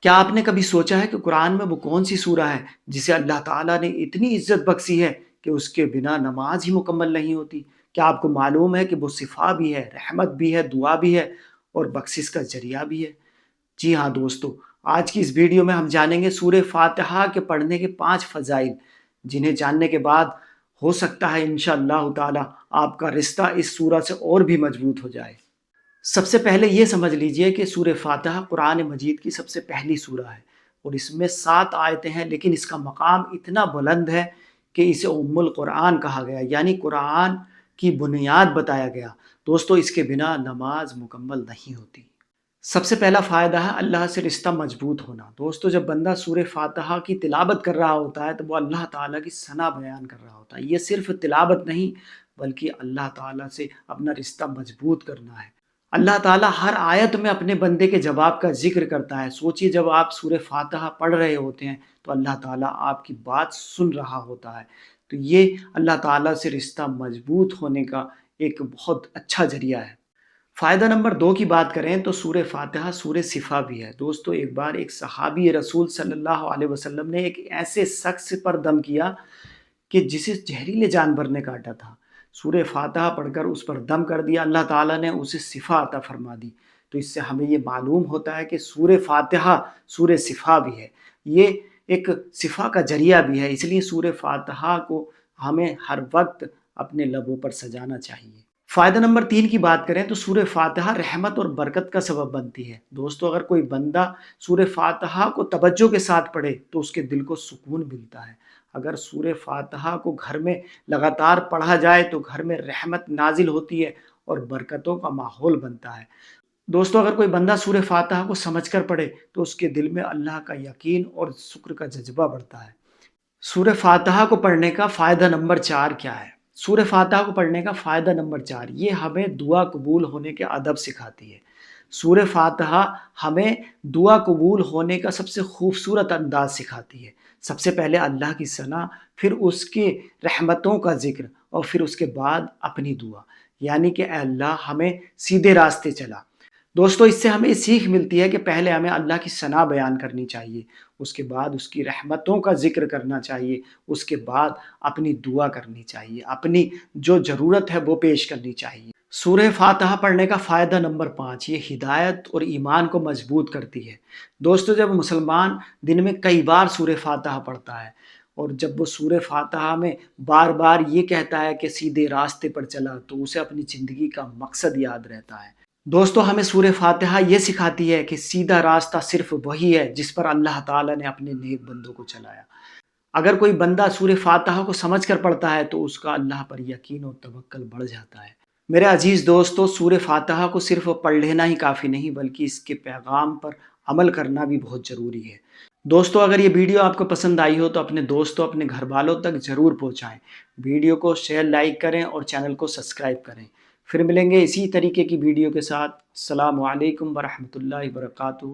کیا آپ نے کبھی سوچا ہے کہ قرآن میں وہ کون سی سورہ ہے جسے اللہ تعالیٰ نے اتنی عزت بخشی ہے کہ اس کے بنا نماز ہی مکمل نہیں ہوتی؟ کیا آپ کو معلوم ہے کہ وہ شفا بھی ہے، رحمت بھی ہے، دعا بھی ہے اور بخشش کا ذریعہ بھی ہے؟ جی ہاں دوستو، آج کی اس ویڈیو میں ہم جانیں گے سورہ فاتحہ کے پڑھنے کے 5 فضائل، جنہیں جاننے کے بعد ہو سکتا ہے انشاءاللہ تعالی آپ کا رشتہ اس سورہ سے اور بھی مضبوط ہو جائے۔ سب سے پہلے یہ سمجھ لیجئے کہ سورہ فاتحہ قرآن مجید کی سب سے پہلی سورہ ہے اور اس میں 7 آیتیں ہیں، لیکن اس کا مقام اتنا بلند ہے کہ اسے ام القرآن کہا گیا، یعنی قرآن کی بنیاد بتایا گیا۔ دوستو، اس کے بنا نماز مکمل نہیں ہوتی۔ سب سے پہلا فائدہ ہے اللہ سے رشتہ مضبوط ہونا۔ دوستو، جب بندہ سورہ فاتحہ کی تلاوت کر رہا ہوتا ہے تو وہ اللہ تعالیٰ کی ثنا بیان کر رہا ہوتا ہے۔ یہ صرف تلاوت نہیں بلکہ اللہ تعالیٰ سے اپنا رشتہ مضبوط کرنا ہے۔ اللہ تعالیٰ ہر آیت میں اپنے بندے کے جواب کا ذکر کرتا ہے۔ سوچئے، جب آپ سورہ فاتحہ پڑھ رہے ہوتے ہیں تو اللہ تعالیٰ آپ کی بات سن رہا ہوتا ہے۔ تو یہ اللہ تعالیٰ سے رشتہ مضبوط ہونے کا ایک بہت اچھا ذریعہ ہے۔ فائدہ نمبر 2 کی بات کریں تو سورہ فاتحہ سورہ شفا بھی ہے۔ دوستو، ایک بار ایک صحابی رسول صلی اللہ علیہ وسلم نے ایک ایسے شخص پر دم کیا کہ جسے زہریلے جانور نے کاٹا تھا۔ سورہ فاتحہ پڑھ کر اس پر دم کر دیا، اللہ تعالیٰ نے اسے شفا عطا فرما دی۔ تو اس سے ہمیں یہ معلوم ہوتا ہے کہ سورہ فاتحہ سورہ شفا بھی ہے، یہ ایک شفا کا ذریعہ بھی ہے۔ اس لیے سورہ فاتحہ کو ہمیں ہر وقت اپنے لبوں پر سجانا چاہیے۔ فائدہ نمبر 3 کی بات کریں تو سورہ فاتحہ رحمت اور برکت کا سبب بنتی ہے۔ دوستو، اگر کوئی بندہ سورہ فاتحہ کو توجہ کے ساتھ پڑھے تو اس کے دل کو سکون ملتا ہے۔ اگر سورہ فاتحہ کو گھر میں لگاتار پڑھا جائے تو گھر میں رحمت نازل ہوتی ہے اور برکتوں کا ماحول بنتا ہے۔ دوستو، اگر کوئی بندہ سورہ فاتحہ کو سمجھ کر پڑھے تو اس کے دل میں اللہ کا یقین اور شکر کا جذبہ بڑھتا ہے۔ سورہ فاتحہ کو پڑھنے کا فائدہ نمبر 4 کیا ہے؟ سورہ فاتحہ کو پڑھنے کا فائدہ نمبر 4، یہ ہمیں دعا قبول ہونے کے ادب سکھاتی ہے۔ سورہ فاتحہ ہمیں دعا قبول ہونے کا سب سے خوبصورت انداز سکھاتی ہے۔ سب سے پہلے اللہ کی ثنا، پھر اس کے رحمتوں کا ذکر اور پھر اس کے بعد اپنی دعا، یعنی کہ اے اللہ ہمیں سیدھے راستے چلا۔ دوستو، اس سے ہمیں یہ سیکھ ملتی ہے کہ پہلے ہمیں اللہ کی ثنا بیان کرنی چاہیے، اس کے بعد اس کی رحمتوں کا ذکر کرنا چاہیے، اس کے بعد اپنی دعا کرنی چاہیے، اپنی جو ضرورت ہے وہ پیش کرنی چاہیے۔ سورہ فاتحہ پڑھنے کا فائدہ نمبر 5، یہ ہدایت اور ایمان کو مضبوط کرتی ہے۔ دوستو، جب مسلمان دن میں کئی بار سورہ فاتحہ پڑھتا ہے اور جب وہ سورہ فاتحہ میں بار بار یہ کہتا ہے کہ سیدھے راستے پر چلا، تو اسے اپنی زندگی کا مقصد یاد رہتا ہے۔ دوستو، ہمیں سورہ فاتحہ یہ سکھاتی ہے کہ سیدھا راستہ صرف وہی ہے جس پر اللہ تعالیٰ نے اپنے نیک بندوں کو چلایا۔ اگر کوئی بندہ سورہ فاتحہ کو سمجھ کر پڑھتا ہے تو اس کا اللہ پر یقین اور توکل بڑھ جاتا ہے۔ میرے عزیز دوستو، سورہ فاتحہ کو صرف پڑھ لینا ہی کافی نہیں بلکہ اس کے پیغام پر عمل کرنا بھی بہت ضروری ہے۔ دوستو، اگر یہ ویڈیو آپ کو پسند آئی ہو تو اپنے دوستوں، اپنے گھر والوں تک ضرور پہنچائیں۔ ویڈیو کو شیئر، لائک کریں اور چینل کو سبسکرائب کریں۔ پھر ملیں گے اسی طریقے کی ویڈیو کے ساتھ۔ السلام علیکم ورحمۃ اللہ وبرکاتہ۔